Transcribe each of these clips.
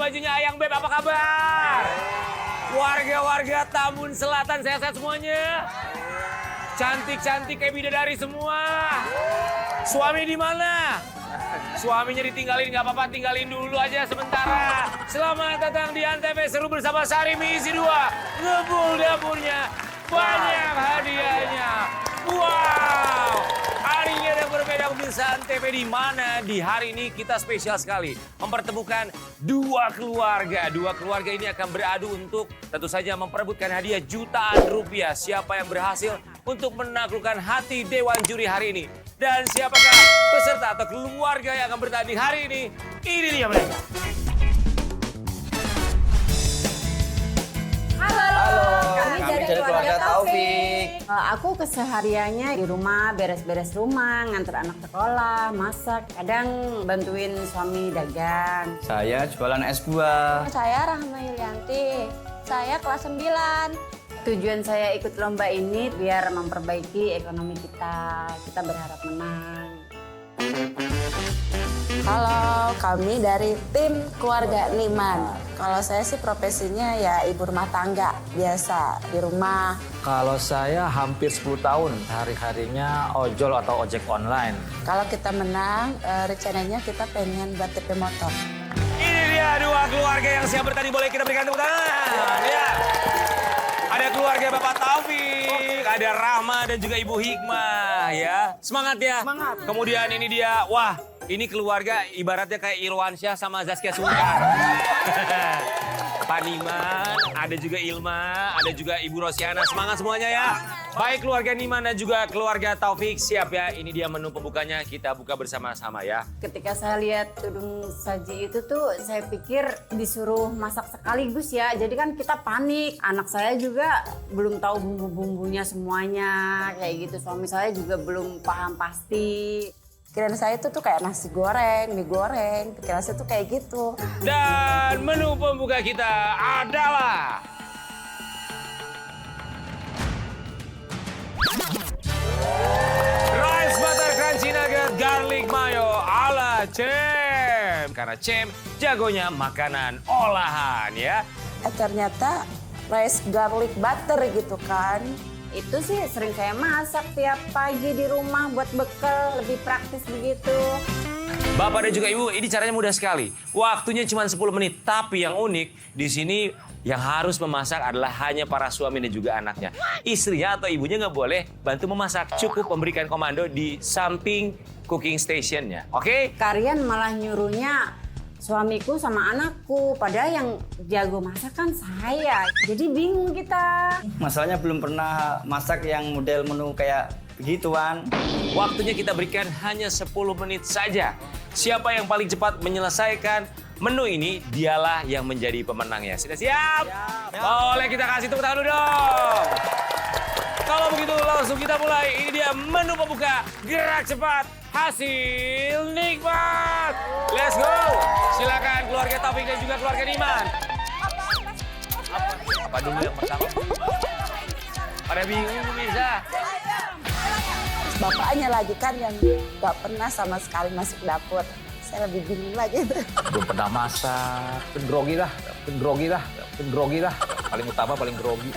bajunya Ayang Beb, apa kabar? Warga-warga Tambun Selatan sehat-sehat semuanya? Cantik-cantik kayak bidadari semua. Suami di mana? Suaminya ditinggalin, nggak apa-apa, tinggalin dulu aja sementara. Selamat datang di Antv Seru bersama Sari Misi 2. Ngebul dapurnya, banyak hadiahnya. Wow! Hari ini ada berbeda pemirsa Antv di mana di hari ini kita spesial sekali. Mempertemukan dua keluarga. Dua keluarga ini akan beradu untuk tentu saja memperebutkan hadiah jutaan rupiah. Siapa yang berhasil untuk menaklukkan hati Dewan Juri hari ini. Dan siapakah peserta atau keluarga yang akan bertanding hari ini? Ini dia mereka. Halo, Kami dari keluarga Taufik. Aku kesehariannya di rumah, beres-beres rumah, nganter anak sekolah, masak, kadang bantuin suami dagang. Saya jualan es buah. Saya Rahma Yulianti, saya kelas 9. Tujuan saya ikut lomba ini biar memperbaiki ekonomi kita. Kita berharap menang. Kalau kami dari tim keluarga Liman. Kalau saya sih profesinya ya ibu rumah tangga, biasa di rumah. Kalau saya hampir 10 tahun, hari-harinya ojol atau ojek online. Kalau kita menang, rencananya kita pengen buat TP motor. Ini dia dua keluarga yang siap bertanding. Boleh kita berikan tepuk tangan. Ya. Ada keluarga Bapak Taufik, ada Rahma dan juga Ibu Hikmah ya. Semangat ya. Semangat. Kemudian ini dia, wah ini keluarga ibaratnya kayak Irwansyah sama Zaskia Sultan. Pak Niman, ada juga Ilma, ada juga Ibu Rosiana. Semangat semuanya ya. Baik keluarga Niman dan juga keluarga Taufik siap ya. Ini dia menu pembukanya, kita buka bersama-sama ya. Ketika saya lihat tudung saji itu tuh, saya pikir disuruh masak sekaligus ya. Jadi kan kita panik. Anak saya juga belum tahu bumbu-bumbunya semuanya. Kayak gitu, suami saya juga belum paham pasti. Pikiran saya itu tuh kayak nasi goreng, mie goreng. Pikiran saya tuh kayak gitu. Dan menu pembuka kita adalah Rice Butter Crunchy Nugget Garlic Mayo ala Cem. Karena Cem jagonya makanan olahan ya. Ternyata rice garlic butter gitu kan. Itu sih sering saya masak tiap pagi di rumah buat bekal, lebih praktis begitu. Bapak dan juga Ibu, ini caranya mudah sekali. Waktunya cuma 10 menit, tapi yang unik di sini yang harus memasak adalah hanya para suami dan juga anaknya. Istrinya atau ibunya nggak boleh bantu memasak, cukup memberikan komando di samping cooking stationnya. Oke? Kalian malah nyuruhnya suamiku sama anakku, padahal yang jago masak kan saya. Jadi bingung kita. Masalahnya belum pernah masak yang model menu kayak begituan. Waktunya kita berikan hanya 10 menit saja. Siapa yang paling cepat menyelesaikan menu ini, dialah yang menjadi pemenangnya. Sudah siap? Boleh kita kasih tepuk tangan dulu dong. Kalau begitu langsung kita mulai. Ini dia menu pembuka. Gerak cepat, hasil nikmat. Let's go. Silakan keluarga Taufik dan juga keluarga Niman. Apa dulu yang pertama? Pada bingung pemirsa. Bapaknya lagi kan yang gak pernah sama sekali masuk dapur. Saya lebih bingung lagi. Belum pernah masak, grogi lah. Paling utama paling grogi.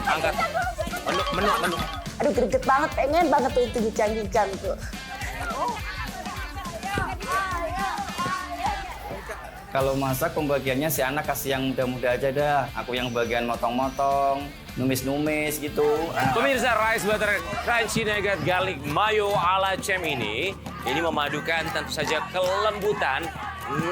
Angkat. Menu. Aduh greget banget, pengen banget tuh itu gincang-gincang tuh. Kalau masak pembagiannya si anak kasih yang muda-muda aja dah. Aku yang bagian motong-motong, numis-numis gitu. Pemirsa, Rice Butter Crunchy Nugget Garlic Mayo ala Cem ini memadukan tentu saja kelembutan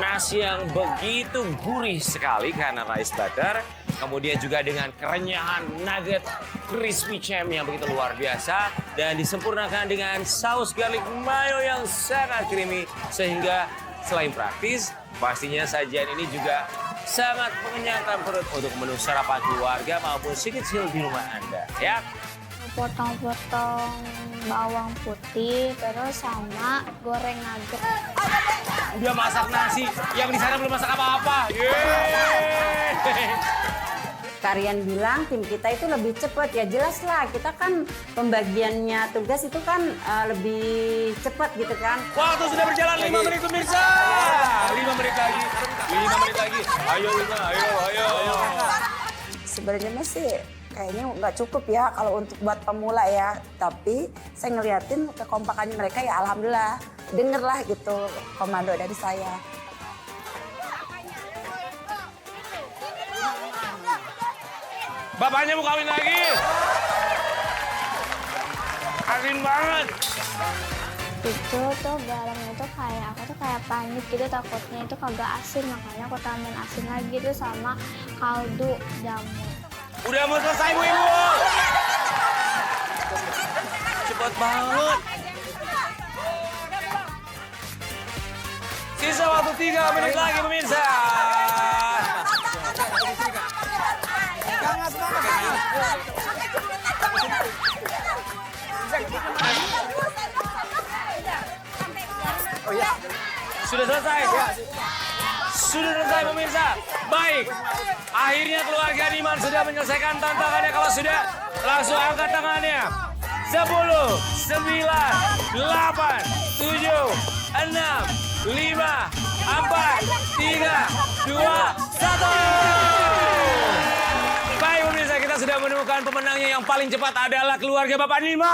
nasi yang begitu gurih sekali karena rice butter. Kemudian juga dengan kerenyahan nugget crispy Cem yang begitu luar biasa. Dan disempurnakan dengan saus garlic mayo yang sangat creamy. Sehingga selain praktis, pastinya sajian ini juga sangat mengenyangkan perut untuk menu sarapan keluarga maupun si kecil di rumah Anda. Ya. Potong-potong bawang putih, terus sama goreng nugget. Udah masak nasi, yang di sana belum masak apa-apa. Yeay. Karian bilang tim kita itu lebih cepat, ya jelas lah kita kan pembagiannya tugas itu kan lebih cepat gitu kan. Waktu sudah berjalan 5 menit pemirsa. 5 menit lagi. 5 menit lagi. Ayo Wilma, ayo. Sebenarnya sih kayaknya nggak cukup ya kalau untuk buat pemula ya. Tapi saya ngeliatin kekompakannya mereka ya alhamdulillah. Dengerlah gitu komando dari saya. Bapaknya mau kawin lagi. Asin banget. Itu tuh garamnya tuh kayak aku tuh kayak panik gitu, takutnya itu kagak asin, makanya aku tambahin asin lagi tuh sama kaldu jamur. Udah mau selesai Bu Ibu. Cepet banget. Sisa waktu 3 menit lagi pemirsa. Sudah selesai. Sudah selesai pemirsa. Baik. Akhirnya keluarga Niman sudah menyelesaikan tantangannya. Kalau sudah, langsung angkat tangannya. 10, 9, 8, 7, 6, 5, 4, 3, 2, 1. Baik pemirsa, kita sudah menemukan pemenangnya yang paling cepat adalah keluarga Bapak Niman.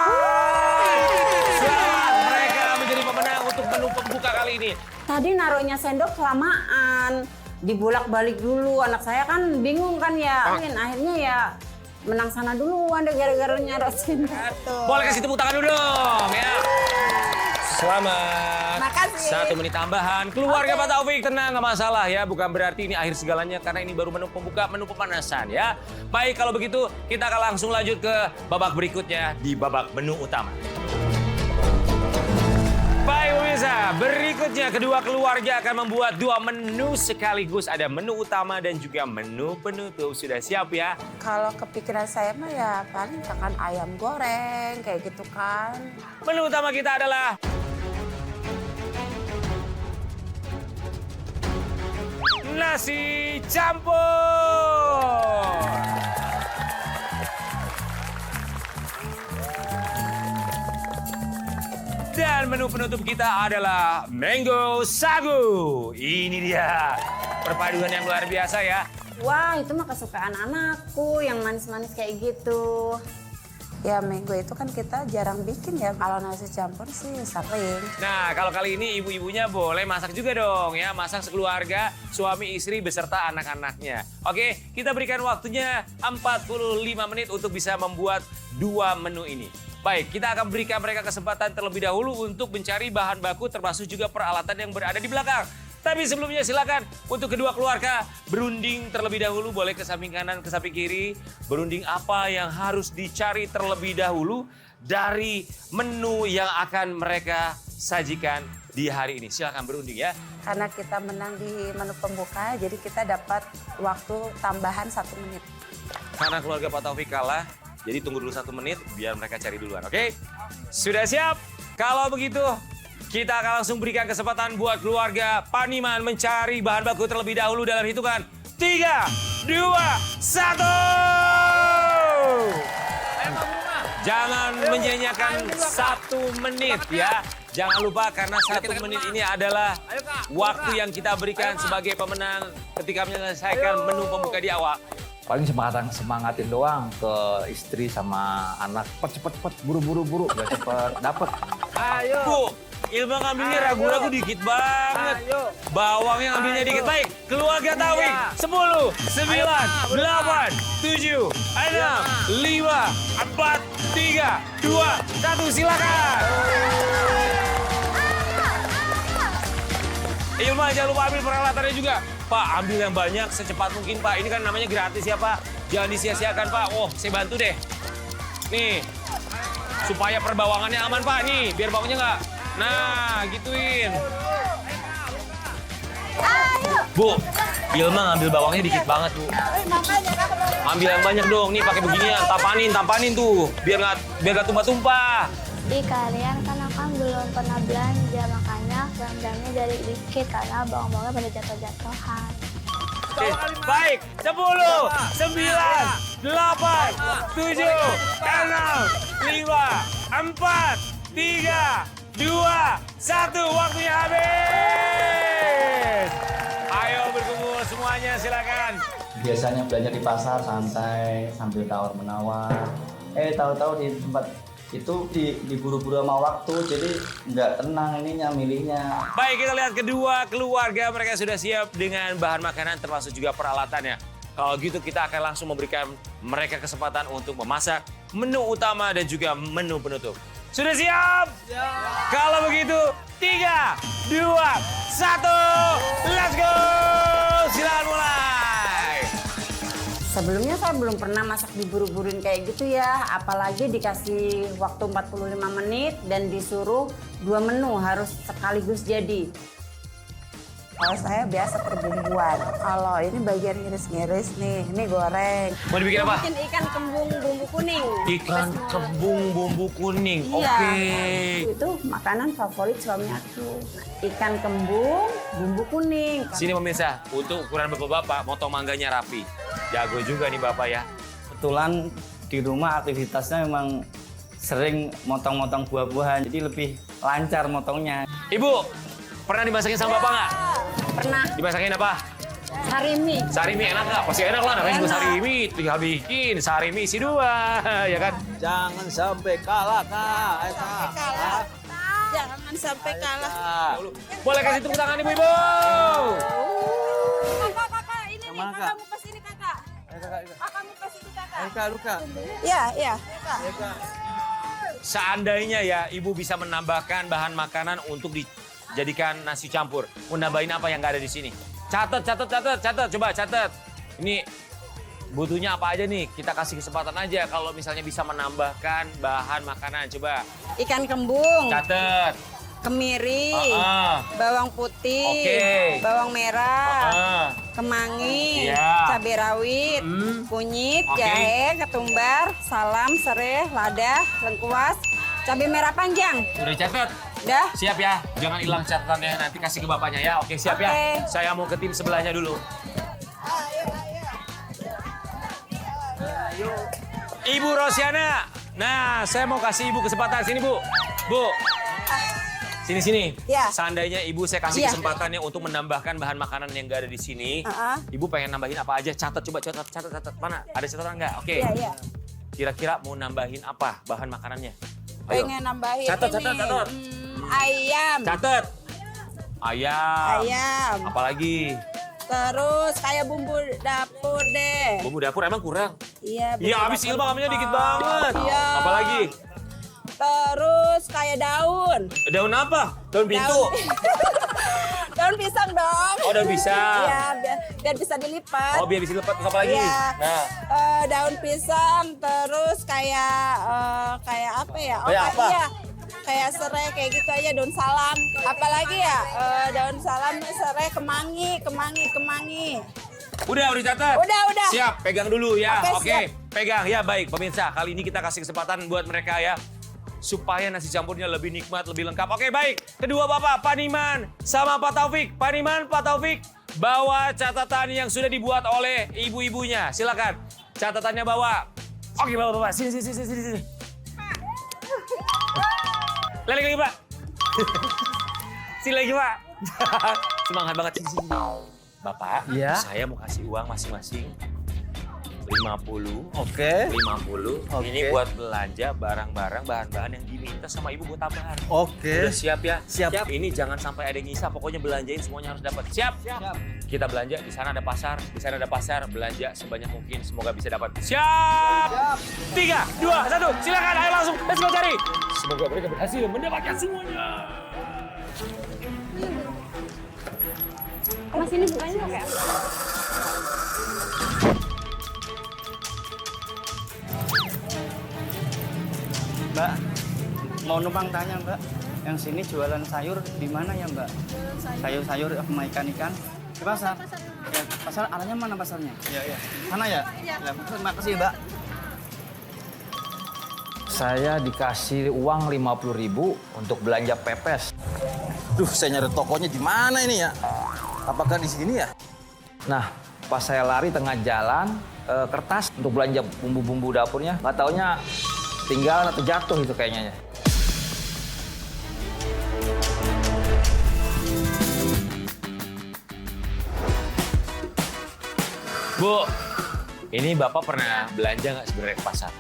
Selamat, mereka menjadi pemenang untuk menu pembuka kali ini. Tadi naruhnya sendok kelamaan, dibolak-balik dulu. Anak saya kan bingung kan ya, akhirnya ya menang sana duluan deh gara-gara naruh sendok. Boleh kasih tepuk tangan dulu dong ya. Selamat. Makasih. 1 menit tambahan. Keluarga Pak Taufik tenang, nggak masalah ya. Bukan berarti ini akhir segalanya karena ini baru menu pembuka, menu pemanasan ya. Baik kalau begitu kita akan langsung lanjut ke babak berikutnya di babak menu utama. Baik pemirsa, berikutnya kedua keluarga akan membuat 2 menu sekaligus. Ada menu utama dan juga menu penutup. Sudah siap ya? Kalau kepikiran saya mah ya paling makan ayam goreng kayak gitu kan. Menu utama kita adalah nasi campur. Dan menu penutup kita adalah mango sagu. Ini dia perpaduan yang luar biasa ya. Wah, itu mah kesukaan anakku yang manis-manis kayak gitu. Ya mango itu kan kita jarang bikin ya. Kalau nasi campur sih sering. Nah, kalau kali ini ibu-ibunya boleh masak juga dong ya. Masak sekeluarga, suami istri beserta anak-anaknya. Oke, kita berikan waktunya 45 menit untuk bisa membuat 2 menu ini. Baik, kita akan berikan mereka kesempatan terlebih dahulu untuk mencari bahan baku termasuk juga peralatan yang berada di belakang. Tapi sebelumnya silakan untuk kedua keluarga berunding terlebih dahulu, boleh ke samping kanan, ke samping kiri. Berunding apa yang harus dicari terlebih dahulu dari menu yang akan mereka sajikan di hari ini. Silakan berunding ya. Karena kita menang di menu pembuka, jadi kita dapat waktu tambahan 1 menit. Karena keluarga Pak Taufik kalah, jadi tunggu dulu 1 menit biar mereka cari duluan, oke? Sudah siap? Kalau begitu, kita akan langsung berikan kesempatan buat keluarga Pak Niman mencari bahan baku terlebih dahulu dalam hitungan 3, 2, 1. Jangan menyanyiakan 1 menit ya. Jangan lupa karena 1 menit ini adalah waktu yang kita berikan sebagai pemenang ketika menyelesaikan menu pembuka di awal. Paling semangatin doang ke istri sama anak. Cepet, buru-buru, biar cepet dapet. Bu, Ilma ngambilnya ragu-ragu dikit banget. Bawangnya ngambilnya dikit. Baik, keluarga Taufik. 10, 9, 8, 7, 6, 5, 4, 3, 2, 1. Silakan. Ilma jangan lupa ambil peralatannya juga. Pak, ambil yang banyak secepat mungkin, Pak. Ini kan namanya gratis ya, Pak. Jangan disia-siakan, Pak. Oh, saya bantu deh. Nih, supaya perbawangannya aman, Pak. Nih, biar bawangnya nggak. Nah, gituin. Bu, Ilma ngambil bawangnya dikit banget, Bu. Ambil yang banyak dong. Nih, pakai beginian. Tampanin tuh. Biar nggak tumpah-tumpah. Di kalian kan belum pernah belanja, makanya belanjanya dari dikit karena bawang-bawangnya pada jatuh-jatuhan. Baik, 10, 9, 8, 7, 6, 5, 4, 3, 2, 1. Waktunya habis. Ayo berkumpul semuanya, silakan. Biasanya belanja di pasar santai sambil tawar-menawar. Tahu-tahu di tempat itu diburu-buru sama waktu, jadi nggak tenang ininya milihnya. Baik, kita lihat kedua keluarga mereka sudah siap dengan bahan makanan termasuk juga peralatannya. Kalau gitu kita akan langsung memberikan mereka kesempatan untuk memasak menu utama dan juga menu penutup. Sudah siap? Kalau begitu, 3, 2, 1, let's go! Silakan mulai. Sebelumnya saya belum pernah masak diburu-buruin kayak gitu ya. Apalagi dikasih waktu 45 menit dan disuruh 2 menu harus sekaligus jadi. Kalau saya biasa perbumbuan. Kalau ini bagian ngiris-ngiris nih, ini goreng. Mau dibikin apa? Bikin ikan kembung bumbu kuning. Ikan kembung bumbu kuning. Iya. Oke. Itu makanan favorit suami aku. Ikan kembung bumbu kuning. Sini pemirsa, untuk ukuran bapak-bapak, motong mangganya rapi. Jago juga nih bapak ya. Kebetulan di rumah aktivitasnya memang sering motong-motong buah-buahan, jadi lebih lancar motongnya. Ibu, pernah dimasakin sama bapak nggak? Pernah Dimasakin apa? sarimi. Sarimi enak nggak? Pasti enak lah, namanya juga Enak. sarimi. Tinggal bikin, sarimi isi 2, ya kan? Jangan sampai kalah, Kak. Jangan sampai kalah. Boleh kasih tepuk tangan ibu-ibu. Kakak, ini nih, Kemana, kakak Kak? mau pas ini kakak. Kakak mau pas ini kakak. Luka. Iya, iya. Seandainya ya ibu bisa menambahkan bahan makanan untuk dijadikan nasi campur. Mau nambahin apa yang nggak ada di sini? Catat. Coba catat. Ini butuhnya apa aja nih? Kita kasih kesempatan aja kalau misalnya bisa menambahkan bahan makanan. Coba Ikan kembung, catat. kemiri, bawang putih, Oke. bawang merah, Ah. kemangi, Iya. cabai rawit, kunyit, Oke. jahe, ketumbar, salam, serai, lada, lengkuas, cabai merah panjang. Udah catat? Udah? Siap ya? Jangan hilang catatannya, nanti kasih ke bapaknya ya. Oke, siap ya? Oke. Saya mau ke tim sebelahnya dulu. Ibu Rosiana. Nah, saya mau kasih ibu kesempatan. Sini, Bu. Bu. Sini. Ya. Seandainya ibu saya kasih Iya. kesempatannya untuk menambahkan bahan makanan yang gak ada di sini. Ibu pengen nambahin apa aja? Catat. Mana? Ada catatan nggak? Oke. Iya. Kira-kira mau nambahin apa bahan makanannya? Ayo. Pengen nambahin Catat. ayam. Catat. Ayam. Ayam. Apalagi? Terus kayak bumbu dapur deh. Bumbu dapur emang kurang. Iya. Iya, habis Ilma ngambilnya dikit banget. Iya. Apalagi? Terus kayak daun. Daun apa? Daun pintu. Daun pisang dong. Oh, daun pisang. Iya, biar bisa dilipat. Oh, biar bisa lepas apa lagi? Iya. Nah, Daun pisang, terus kayak apa ya? Kayak apa? Iya. Kayak serai, kayak gitu aja, daun salam. Apalagi ya, daun salam, serai, kemangi. udah catat. Udah. Siap, pegang dulu ya. Oke, Oke, pegang ya. Baik, pemirsa, kali ini kita kasih kesempatan buat mereka ya. Supaya nasi campurnya lebih nikmat, lebih lengkap. Oke, baik. Kedua Bapak, Pak Niman sama Pak Taufik. Pak Niman, Pak Taufik, bawa catatan yang sudah dibuat oleh ibu-ibunya. Silakan. Catatannya bawa. Oke, Bapak. Sini. Lagi, Pak. Sini lagi, Pak. Semangat banget. Sini. Bapak, Iya. saya mau kasih uang masing-masing 50. Oke. 50. Oke. Ini buat belanja barang-barang, bahan-bahan yang diminta sama ibu buat tambahan. Oke. Udah siap ya? Siap. Ini jangan sampai ada yang nyisa, pokoknya belanjain semuanya harus dapat. Siap? Kita belanja, di sana ada pasar, belanja sebanyak mungkin, semoga bisa dapat. Siap! 3, 2, 1, silakan, ayo langsung, let's go cari. Semoga mereka berhasil mendapatkan semuanya. Mas ini bukanya kayak Mbak, mau numpang tanya Mbak, yang sini jualan sayur di mana ya Mbak? Sayur-sayur sama ikan-ikan di pasar. Ya, pasar arahnya mana pasarnya? Iya. Sana ya? Iya. Terima kasih Mbak. Saya dikasih uang 50.000 untuk belanja pepes. Duh, saya nyari tokonya di mana ini ya? Apakah di sini ya? Nah, Pas saya lari tengah jalan, kertas untuk belanja bumbu-bumbu dapurnya, nggak taunya tinggalan atau jatuh itu kayaknya. Bu, ini Bapak pernah belanja nggak sebenarnya ke pasar?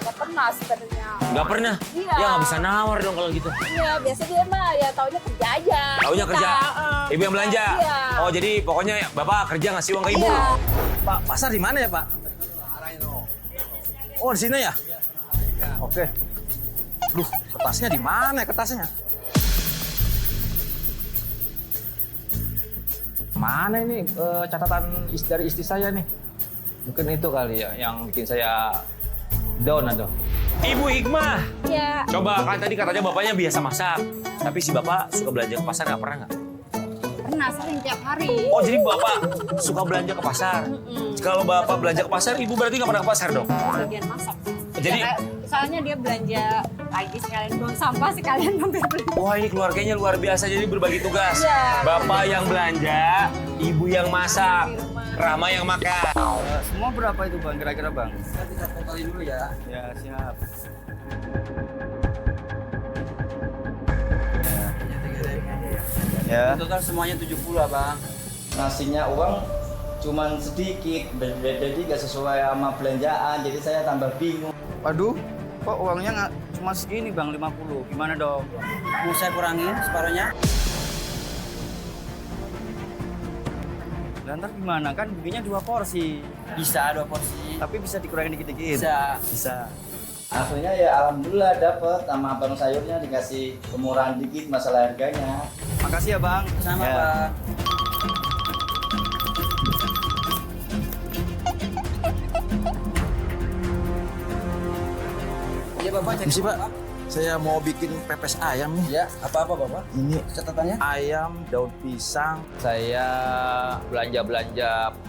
Nggak pernah sebenarnya. Nggak pernah? Iya. Ya nggak bisa nawar dong kalau gitu. Iya, biasa dia mah ya taunya kerja aja. Taunya kerja? Ibu yang belanja? Iya. Oh jadi pokoknya Bapak kerja ngasih uang ke Ibu? Iya. Pak, pasar di mana ya Pak? Oh di sini ya? Oke. Duh, kertasnya di mana ya kertasnya? Mana ini catatan dari istri saya nih? Mungkin itu kali ya yang bikin saya down atau. Ibu Hikmah, Iya. coba kan tadi katanya Bapaknya biasa masak. Tapi si Bapak suka belanja ke pasar nggak pernah nggak? Pernah sering tiap hari. Oh jadi Bapak suka belanja ke pasar? Kalau Bapak belanja ke pasar, Ibu berarti nggak pernah ke pasar dong? Bagian masak. Jadi- Ya, soalnya dia belanja pagi sekalian buang sampah sekalian mampir beli. Wah ini keluarganya luar biasa, jadi berbagi tugas. Iya. Bapak yang belanja, Ibu yang masak, Rama yang makan. Semua berapa itu Bang kira-kira Bang? Saya bisa totalin dulu ya. Ya siap. Ya. Total semuanya 70 Abang. Nasinya uang cuman sedikit, jadi nggak sesuai sama belanjaan, jadi saya tambah bingung. Waduh, kok uangnya nggak cuma segini Bang, 50, gimana dong? Mau saya kurangin separuhnya? Lantar gimana, kan bikinnya 2 porsi. Bisa 2 porsi. Tapi bisa dikurangin dikit-dikit? Bisa. Bisa. Hasilnya ya alhamdulillah dapet, sama abang sayurnya dikasih kemurahan dikit masalah harganya. Makasih ya Bang. Sama Ya. Bang. Iya Bapak, Misi Pak, saya mau bikin pepes ayam nih. Ya, apa-apa Bapak? Ini Catatannya? ayam, daun pisang. Saya belanja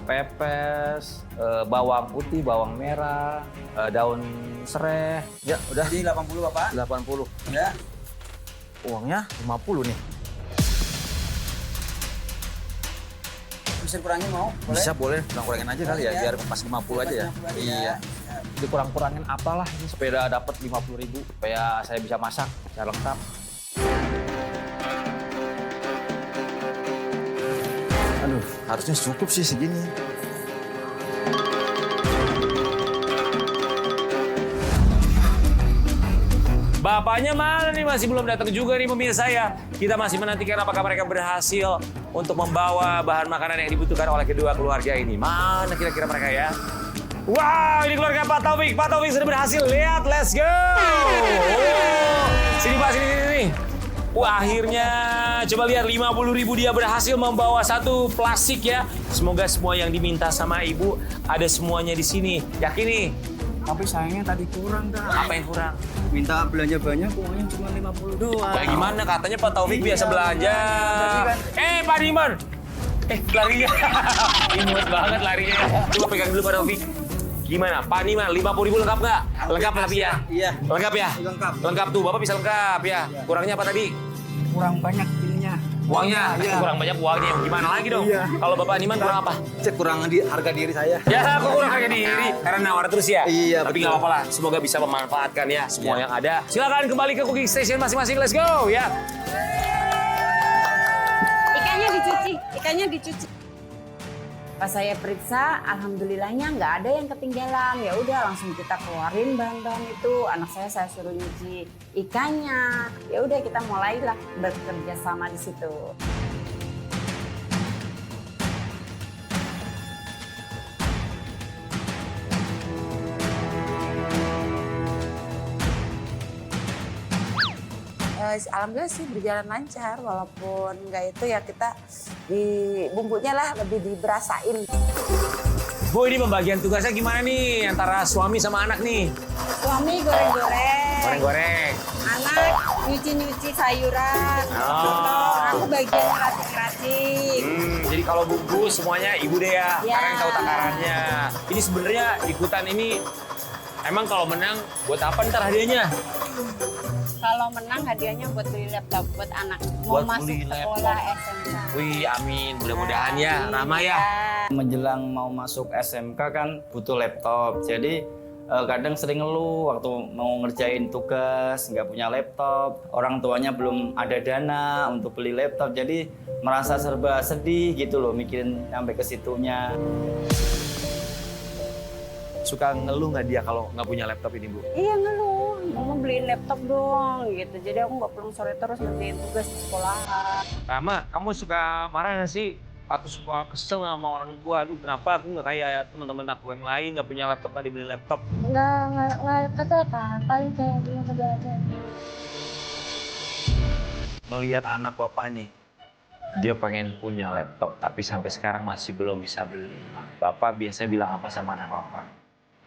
pepes, bawang putih, bawang merah, daun serai. Ya udah, Jadi 80 Bapak? 80. Ya. Uangnya 50 nih. Bisa kurangin mau? Boleh? Bisa boleh, kurang-kurangin aja kali ya, Ya. biar pas 50 aja ya. Iya. Dikurang-kurangin apalah ini supaya dapat 50.000 supaya saya bisa masak secara lengkap. Aduh, harusnya cukup sih segini. Bapaknya mana nih, masih belum datang juga nih pemirsa ya. Kita masih menantikan apakah mereka berhasil untuk membawa bahan makanan yang dibutuhkan oleh kedua keluarga ini. Mana kira-kira mereka ya? Wow, ini keluarga Pak Taufik. Pak Taufik sudah berhasil. Lihat, let's go. Oh, sini Pak, sini. Wah, akhirnya coba lihat 50.000 dia berhasil membawa satu plastik ya. Semoga semua yang diminta sama Ibu ada semuanya di sini. Yakin nih? Tapi sayangnya tadi kurang Kak. Apa yang kurang? Minta belanja banyak, uangnya cuma 50 doang. Kayak gimana? Katanya Pak Taufik biasa belanja. Tapi kan- Pak Diman. Larinya. Imut banget larinya. Coba pegang dulu Pak Taufik. Gimana? Pak Diman, 50.000 lengkap nggak? Lengkap tapi ya? Iya. Lengkap ya? Lengkap. Lengkap tuh, Bapak bisa lengkap ya. Kurangnya apa tadi? Kurang banyak ininya. Uangnya? Iya. Kurang banyak uangnya. Gimana lagi dong? Iya. Kalau Bapak Diman kurang apa? Cek kurang harga diri saya. Ya, aku kurang harga diri. Karena nawar terus ya? Iya, Tapi betul. nggak apa-apa lah. Semoga bisa memanfaatkan ya semua Iya. yang ada. Silakan kembali ke cooking station masing-masing. Let's go ya. Ikannya dicuci. Pas saya periksa, alhamdulillahnya nggak ada yang ketinggalan. Ya udah langsung kita keluarin bahan-bahan itu. Anak saya suruh nyuci ikannya. Ya udah kita mulailah bekerja sama di situ. Alhamdulillah sih berjalan lancar, walaupun nggak itu ya kita di bumbunya lah lebih diberasain. Bu, ini pembagian tugasnya gimana nih antara suami sama anak nih? Suami goreng-goreng. Goreng-goreng. Anak nyuci-nyuci sayuran. Oh. Aku bagian ngeracik-ngeracik. Jadi kalau bumbu semuanya ibu deh ya, Ya. karena yang tahu takarannya. Ini sebenarnya ikutan ini emang kalau menang buat apa ntar hadiahnya? Kalau menang hadiahnya buat beli laptop buat anak. Mau Buat masuk beli sekolah SMK. Wih, amin. Mudah-mudahan ya, Rama ya. Menjelang mau masuk SMK kan butuh laptop. Jadi kadang sering ngeluh waktu mau ngerjain tugas nggak punya laptop. Orang tuanya belum ada dana untuk beli laptop. Jadi merasa serba sedih gitu loh mikirin sampai ke situnya. Suka ngeluh nggak dia kalau nggak punya laptop ini, Bu? Iya ngeluh, mama beliin laptop dong gitu. Jadi aku nggak pulang sore terus ngerjain tugas di sekolahan. Rama, kamu suka marah nggak sih? Aku suka kesel sama orang tua. Aduh, kenapa aku nggak kayak teman-teman aku yang lain nggak punya laptop, nggak dibeli laptop? Nggak kesel kan, paling kayak belum belajar. Melihat anak bapak nih, dia pengen punya laptop, tapi sampai sekarang masih belum bisa beli. Bapak biasanya bilang apa sama anak bapak?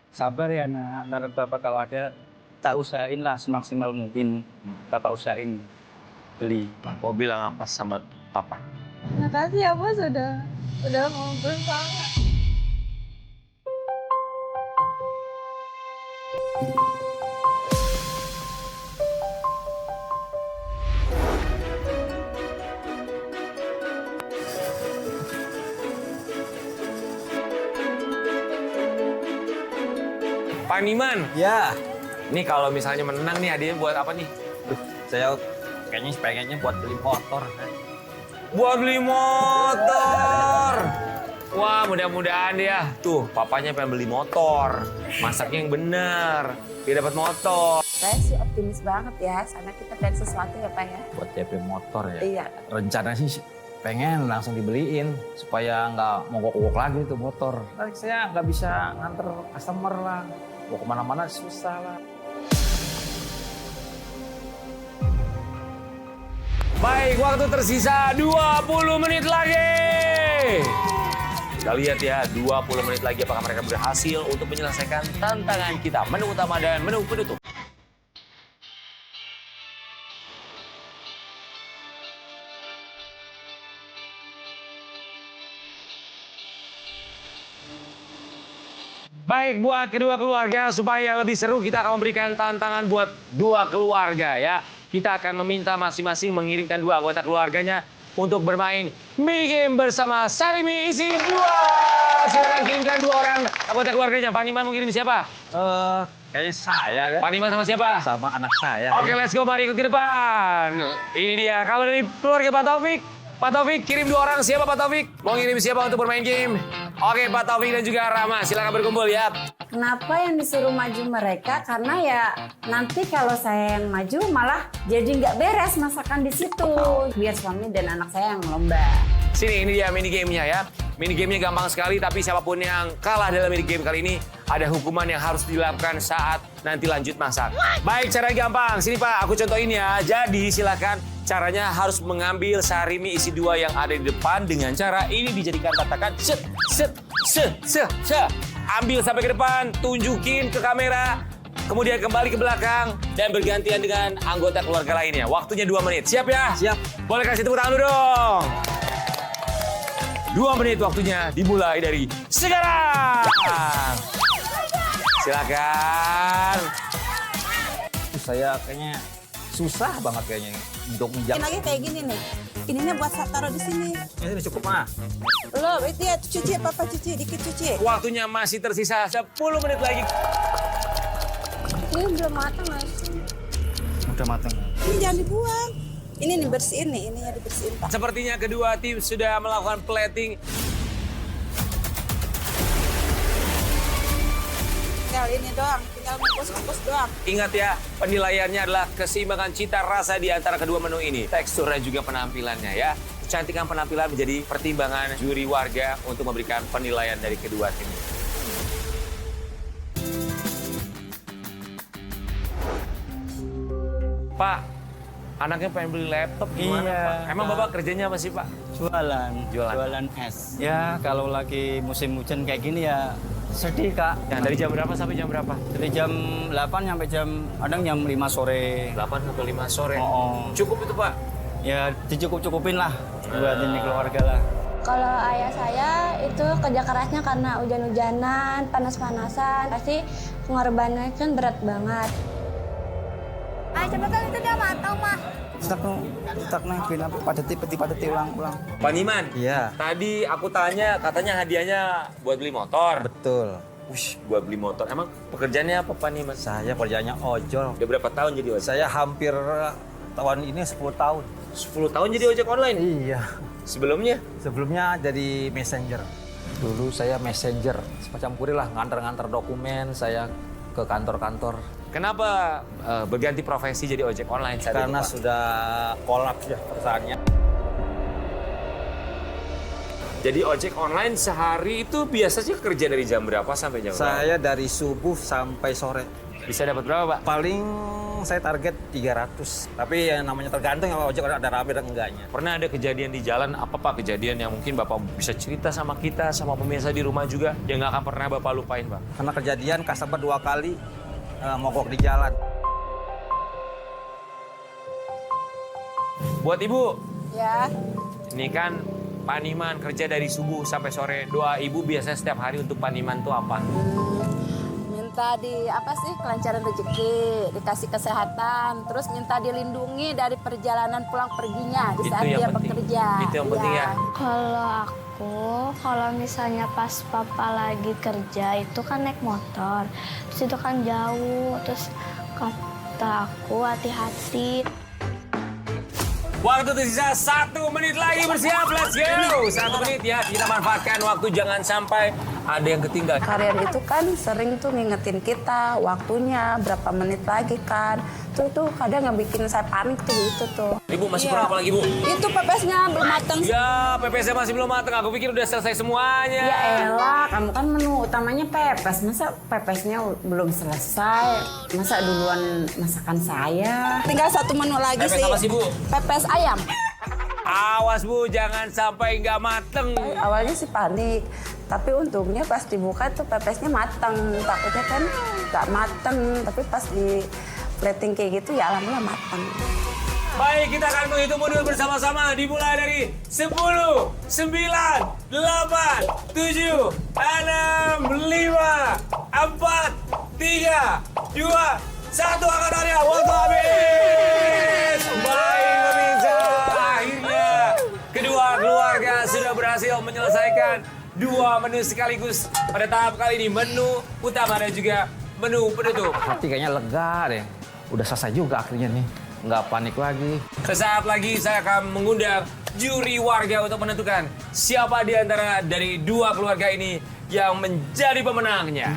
Sabar ya nak, ntar bapak kalau ada tak usahain lah semaksimal mungkin. Bapak usahain beli. Bapak bilang apa sama papa? Makasih ya bos udah mau berusaha. Pak Niman, Ya, nih kalau misalnya menang nih hadiahnya buat apa nih? saya kayaknya pengennya buat beli motor. Buat beli motor. Wah, mudah-mudahan ya. Tuh, papanya pengen beli motor. Masaknya yang bener. Dia dapat motor. Saya sih optimis banget ya, karena kita pengen sesuatu ya Pak ya. Buat DP motor ya. Iya. Rencana sih pengen langsung dibeliin supaya nggak mogok-mogok lagi tuh motor. Nanti saya nggak bisa nganter customer lah. Mau kemana-mana susah lah. Baik, waktu tersisa 20 menit lagi. Kita lihat ya, 20 menit lagi apakah mereka berhasil untuk menyelesaikan tantangan kita. Menu utama dan menu penutup. Baik, buat kedua keluarga supaya lebih seru kita akan memberikan tantangan buat dua keluarga ya. Kita akan meminta masing-masing mengirimkan dua anggota keluarganya untuk bermain mini game bersama Sarimi isi 2. Silakan kirimkan dua orang anggota keluarganya. Pak Niman mau kirim siapa? Kayaknya saya kan Pak Niman sama siapa? sama anak saya. Oke, let's go, mari ikut ke depan. Ini dia, kalau dari keluarga Pak Taufik. Pak Taufik, kirim dua orang. Siapa Pak Taufik? Mau ngirim siapa untuk bermain game? Oke, Pak Taufik dan juga Rama, silakan berkumpul ya. Kenapa yang disuruh maju mereka? Karena ya nanti kalau saya yang maju malah jadi nggak beres masakan di situ. Biar suami dan anak saya yang lomba. Sini, ini dia mini gamenya ya. Mini gamenya gampang sekali, tapi siapapun yang kalah dalam mini game kali ini, ada hukuman yang harus dilakukan saat nanti lanjut masak. Baik, cara gampang. Sini Pak, aku contohin ya. Jadi silakan caranya harus mengambil sarimi isi 2 yang ada di depan dengan cara ini dijadikan tatakan set, set, set, set, set. Ambil sampai ke depan, tunjukin ke kamera, kemudian kembali ke belakang, dan bergantian dengan anggota keluarga lainnya. Waktunya 2 menit. Siap ya? Siap. Boleh kasih tepuk tangan dulu dong. 2 menit waktunya dimulai dari sekarang. Silakan. Saya kayaknya susah banget kayaknya untuk Ini menjawab. lagi kayak gini nih. Ininya buat taruh di sini. Ini cukup mah. Belum, itu ya cuci, Papa cuci, dikit cuci. Waktunya masih tersisa 10 menit lagi. Ini belum matang nggak sih? Udah matang. Ini jangan dibuang. Ini nih bersihin nih, ininya dibersihin Pak. Sepertinya kedua tim sudah melakukan plating. Tinggal ini doang, tinggal ngukus-ngukus doang. Ingat ya, penilaiannya adalah keseimbangan cita rasa di antara kedua menu ini. Tekstur dan juga penampilannya ya. Kecantikan penampilan menjadi pertimbangan juri warga untuk memberikan penilaian dari kedua tim. Pak, anaknya pengen beli laptop gimana Iya, Pak? Emang Pak. Bapak kerjanya apa sih Pak? Jualan. Jualan. Jualan es. Ya kalau lagi musim hujan kayak gini ya sedih Kak. Ya, dari jam berapa sampai jam berapa? Dari jam 8 sampai kadang jam 5 sore. 8 sampai 5 sore. Oh. Cukup itu Pak? Ya dicukup-cukupin lah buat ini keluarga lah. Kalau ayah saya itu kerja kerasnya karena hujan-hujanan, panas-panasan, pasti pengorbanannya kan berat banget. Ayo cepetan itu dia matang mah. Cetak nih, padeti ulang. Pak Niman, Iya. tadi aku tanya, katanya hadiahnya buat beli motor. Betul. Wih, buat beli motor. Emang pekerjaannya apa Pak Niman? Saya kerjanya ojol. Udah berapa tahun jadi ojek? Saya hampir tahun ini 10 tahun. 10 tahun jadi ojek online? Iya. Sebelumnya? Sebelumnya jadi messenger. Dulu saya messenger, semacam kurir lah, nganter-nganter dokumen saya ke kantor-kantor. Kenapa berganti profesi jadi ojek online saat Karena itu, Pak? sudah kolaps ya perusahaannya. Jadi ojek online sehari itu biasanya kerja dari jam berapa sampai jam berapa? Saya dari subuh sampai sore. Bisa dapat berapa, Pak? Paling saya target 300. Tapi yang namanya tergantung ya ojek ada rame dan enggaknya. Pernah ada kejadian di jalan, apa Pak kejadian yang mungkin Bapak bisa cerita sama kita, sama pemirsa di rumah juga, yang nggak akan pernah Bapak lupain, Pak? Karena kejadian customer 2 kali mogok di jalan. Buat Ibu, Ya, ini kan Pak Niman kerja dari subuh sampai sore. Doa Ibu biasanya setiap hari untuk Pak Niman tuh apa? minta kelancaran rezeki, dikasih kesehatan, terus minta dilindungi dari perjalanan pulang perginya di Itu saat yang dia penting. bekerja. Itu yang penting ya. Kalau misalnya pas papa lagi kerja itu kan naik motor, terus itu kan jauh, terus kata aku hati-hati. Waktu tersisa 1 menit lagi, bersiap, let's go! 1 menit ya, kita manfaatkan waktu, jangan sampai ada yang ketinggalan. Kalian itu kan sering tuh ngingetin kita waktunya berapa menit lagi kan. Tuh kadang yang bikin saya panik tuh itu tuh. Ibu masih Iya. kurang apa lagi, Bu? Itu pepesnya belum matang. Ya, pepesnya masih belum matang. Aku pikir udah selesai semuanya. Ya elah, kamu kan menu utamanya pepes. Masa pepesnya belum selesai? Masa duluan masakan saya? Tinggal 1 menu lagi Pepes sih. apa sih, Bu? Pepes ayam. Awas, Bu, jangan sampai nggak mateng. Awalnya sih panik, tapi untungnya pas dibuka tuh pepesnya matang. Takutnya kan nggak mateng, tapi pas di plating kayak gitu ya alhamdulillah matang. Baik, kita akan menghitung mundur bersama-sama. Dimulai dari 10, 9, 8, 7, 6, 5, 4, 3, 2, 1. Angkat tangannya, waktu habis. Baik, pemirsa. Akhirnya kedua keluarga sudah berhasil menyelesaikan 2 menu sekaligus pada tahap kali ini. Menu utama dan juga menu penutup. Hati kayaknya lega deh. Udah selesai juga akhirnya nih. Nggak panik lagi. Sesaat lagi saya akan mengundang juri warga untuk menentukan siapa di antara dari 2 keluarga ini yang menjadi pemenangnya.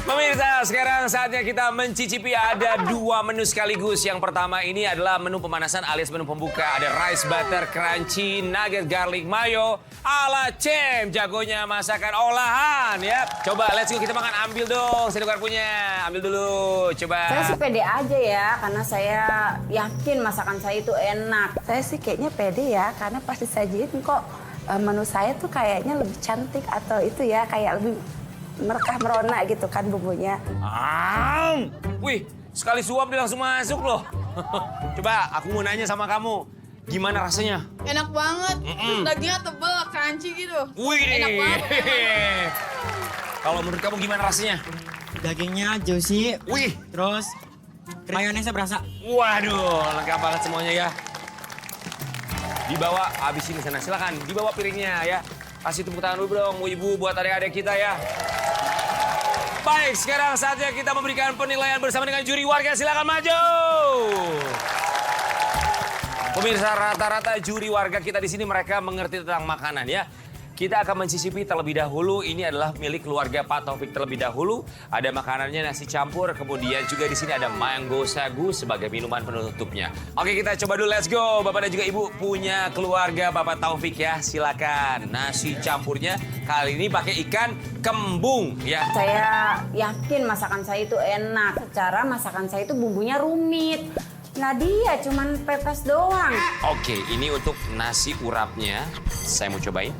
Pemirsa, sekarang saatnya kita mencicipi ada 2 menu sekaligus. Yang pertama ini adalah menu pemanasan alias menu pembuka. Ada rice butter crunchy nugget garlic mayo ala Cem. Jagonya masakan olahan ya. Coba let's go kita makan. Ambil dong sendok garpunya. Ambil dulu coba. Saya sih pede aja ya, karena saya yakin masakan saya itu enak. Saya sih kayaknya pede ya, karena pas disajiin kok menu saya tuh kayaknya lebih cantik atau itu ya kayak lebih merkah merona gitu kan bumbunya. Wih, sekali suap dia langsung masuk loh. Coba aku mau nanya sama kamu, gimana rasanya? Enak banget, terus dagingnya tebel, crunchy gitu. Wih, Enak banget. Kalau menurut kamu gimana rasanya? Dagingnya juicy, Wih, terus mayonesnya berasa. waduh, lengkap banget semuanya ya. Dibawa habis ini sana, silakan dibawa piringnya ya. Kasih tepuk tangan dulu dong, Ibu, buat adik-adik kita ya. Baik, sekarang saatnya kita memberikan penilaian bersama dengan juri warga. Silakan maju. Pemirsa, rata-rata juri warga kita di sini mereka mengerti tentang makanan ya. Kita akan mencicipi terlebih dahulu. Ini adalah milik keluarga Pak Taufik terlebih dahulu. Ada makanannya nasi campur, kemudian juga di sini ada mango sagu sebagai minuman penutupnya. Oke, kita coba dulu. Let's go. Bapak dan juga Ibu punya keluarga Bapak Taufik ya. Silakan. Nasi campurnya kali ini pakai ikan kembung ya. Saya yakin masakan saya itu enak. Secara masakan saya itu bumbunya rumit. Nah dia cuman pepes doang. Oke, ini untuk nasi urapnya. Saya mau cobain.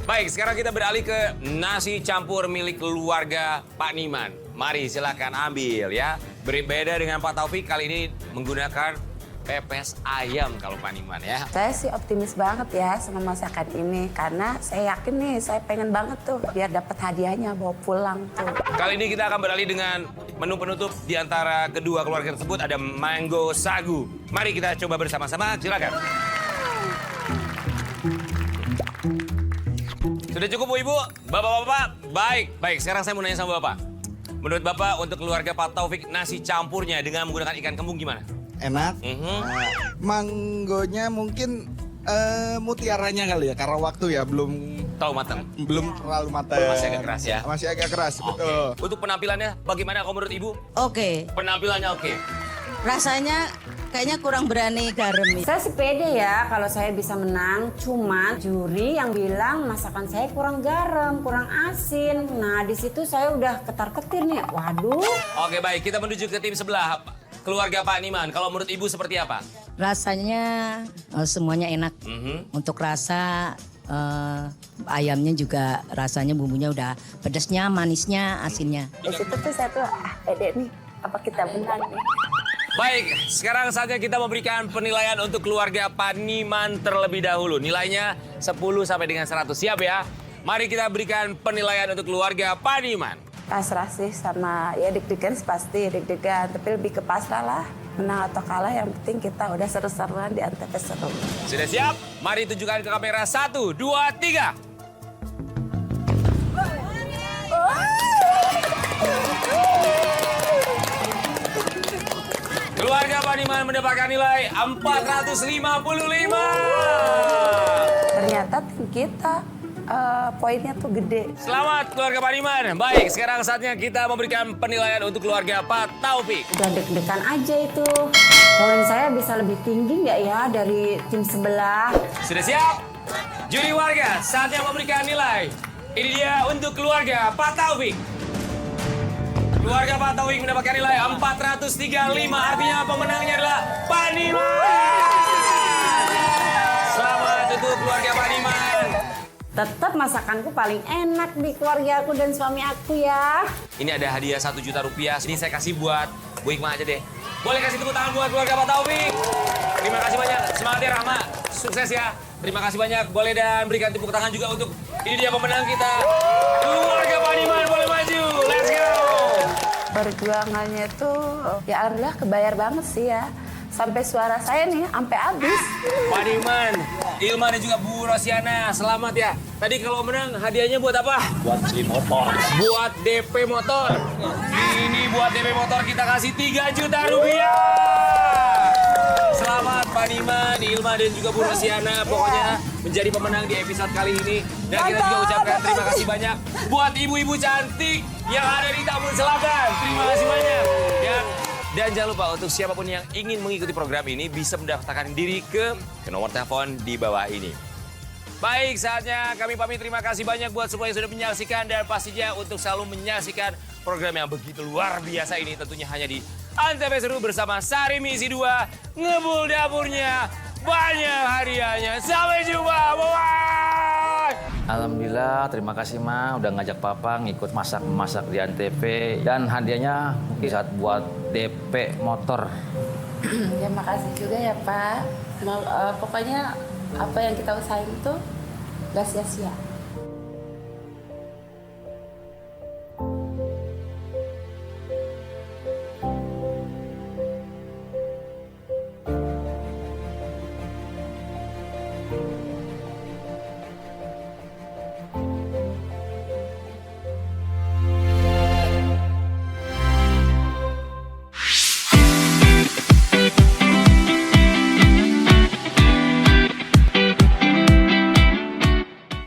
Baik, sekarang kita beralih ke nasi campur milik keluarga Pak Niman. Mari silakan ambil ya. Berbeda dengan Pak Taufik, kali ini menggunakan pepes ayam kalau Pak Niman ya. Saya sih optimis banget ya sama masakan ini karena saya yakin nih saya pengen banget tuh biar dapat hadiahnya bawa pulang tuh. Kali ini kita akan beralih dengan menu penutup di antara kedua keluarga tersebut ada mango sagu. Mari kita coba bersama-sama, silakan. Sudah cukup Bu Ibu? Bapak-bapak? Baik. Sekarang saya mau nanya sama Bapak. Menurut Bapak untuk keluarga Pak Taufik nasi campurnya dengan menggunakan ikan kembung gimana? Enak. Manggonya mungkin mutiaranya kali ya, karena waktu ya belum matang. Belum terlalu matang. Masih agak keras ya? Masih agak keras, betul. Untuk penampilannya bagaimana kalau menurut Ibu? Oke, Penampilannya oke. rasanya kayaknya kurang berani garam. Saya sih pede ya kalau saya bisa menang, cuman juri yang bilang masakan saya kurang garam, kurang asin. Nah di situ saya udah ketar-ketir nih, waduh. Oke baik, kita menuju ke tim sebelah. Keluarga Pak Niman, kalau menurut Ibu seperti apa? Rasanya semuanya enak. Untuk rasa ayamnya juga rasanya bumbunya udah pedasnya, manisnya, asinnya. Di situ tuh saya tuh, pede nih, apa kita menang nih? Baik, sekarang saatnya kita memberikan penilaian untuk keluarga Pak Niman terlebih dahulu. Nilainya 10 sampai dengan 100. Siap ya? Mari kita berikan penilaian untuk keluarga Pak Niman. Pasrah sih sama, ya deg-degan pasti deg-degan, tapi lebih ke pasrah lah. Menang atau kalah yang penting kita udah seru-seruan di Antv seru. Sudah siap? Mari tunjukkan ke kamera 1, 2, 3. Keluarga Pak Niman mendapatkan nilai 455. Ternyata tim kita poinnya tuh gede. Selamat keluarga Pak Niman. Baik, sekarang saatnya kita memberikan penilaian untuk keluarga Pak Taufik. Udah deg-degan aja itu. Poin saya bisa lebih tinggi nggak ya dari tim sebelah? Sudah siap? Juri warga, saatnya memberikan nilai. Ini dia untuk keluarga Pak Taufik. Keluarga Pak Taufik mendapatkan nilai 435. Artinya pemenangnya adalah Pak Niman. Selamat untuk keluarga Pak Niman. Tetap masakanku paling enak di keluarga aku dan suami aku ya. Ini ada hadiah 1 juta rupiah. Ini saya kasih buat Bu Hikmah aja deh. Boleh kasih tepuk tangan buat keluarga Pak Taufik. Terima kasih banyak. Semangat ya Rahma. Sukses ya. Terima kasih banyak. Boleh dan berikan tepuk tangan juga untuk ini dia pemenang kita. Keluarga Pak Niman boleh maju. Let's go. Perjuangannya tuh ya alhamdulillah kebayar banget sih ya. Sampai suara saya nih sampai habis. Pak Niman, Ilma dan juga Bu Rosiana, selamat ya. Tadi kalau menang hadiahnya buat apa? Buat beli motor. Buat DP motor. Ini buat DP motor kita kasih 3 juta rupiah. Selamat Pak Niman, Ilma dan juga Bu Rosiana. Pokoknya menjadi pemenang di episode kali ini. Dan kita juga ucapkan terima kasih banyak buat ibu-ibu cantik yang ada di Tambun Selatan. Terima kasih banyak. Ya. Dan jangan lupa untuk siapapun yang ingin mengikuti program ini bisa mendaftarkan diri ke nomor telepon di bawah ini. Baik, saatnya kami pamit. Terima kasih banyak buat semua yang sudah menyaksikan dan pastinya untuk selalu menyaksikan program yang begitu luar biasa ini tentunya hanya di Antv Seru bersama Sari Misi 2. Ngebul dapurnya, banyak hadiahnya. Sampai jumpa, bye-bye! Alhamdulillah, terima kasih Ma udah ngajak Papa ngikut masak-masak di Antv dan hadiahnya bisa buat DP motor. Ya makasih juga ya Pak. Pokoknya apa yang kita usahain tuh gak sia-sia.